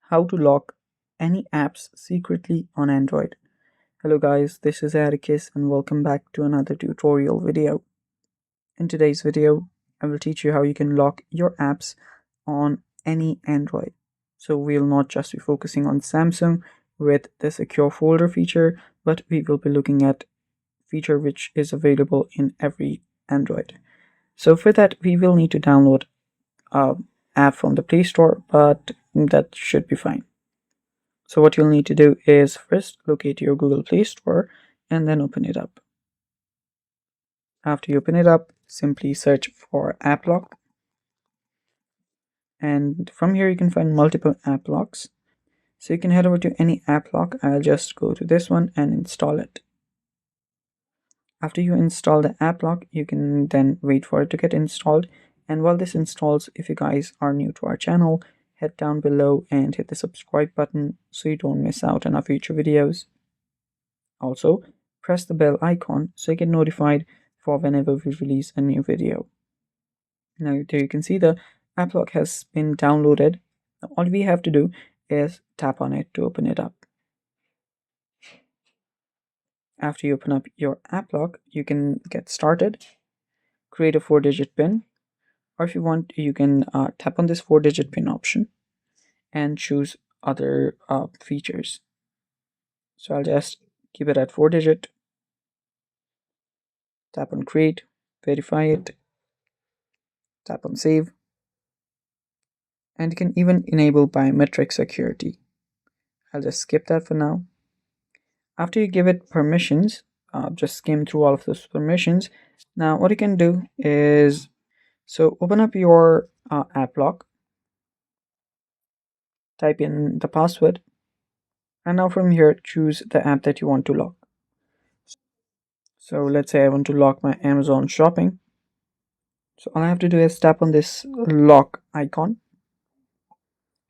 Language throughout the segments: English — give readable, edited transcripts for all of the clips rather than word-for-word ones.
How to lock any apps secretly on Android. Hello guys, this is Atticus and welcome back to another tutorial video. In today's video, I will teach you how you can lock your apps on any Android. So we'll not just be focusing on Samsung with the secure folder feature, but we will be looking at feature which is available in every Android. So for that, we will need to download an app from the Play Store, but that should be fine. So what you'll need to do is first locate your Google Play Store and then open it up. After you open it up, simply search for app lock. And from here you can find multiple app locks. So you can head over to any app lock. I'll just go to this one and install it. After you install the app lock, you can then wait for it to get installed. And while this installs, if you guys are new to our channel, head down below and hit the subscribe button so you don't miss out on our future videos. Also, press the bell icon so you get notified for whenever we release a new video. Now there you can see the app lock has been downloaded. Now, all we have to do is tap on it to open it up. After you open up your app lock, you can get started, create a 4-digit PIN, or if you want, you can tap on this 4-digit PIN option and choose other features. So I'll just keep it at 4-digit, tap on create, verify it, tap on save, and you can even enable biometric security. I'll just skip that for now. After you give it permissions, just skim through all of those permissions. Now what you can do is, so open up your app lock, type in the password, and now from here choose the app that you want to lock. So let's say I want to lock my Amazon shopping. So all I have to do is tap on this lock icon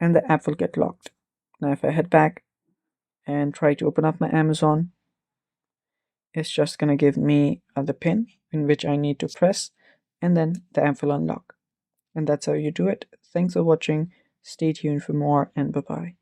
and the app will get locked. Now if I head back and try to open up my Amazon, it's just gonna give me the pin in which I need to press, and then the app will unlock. And that's how you do it. Thanks for watching. Stay tuned for more, and bye bye.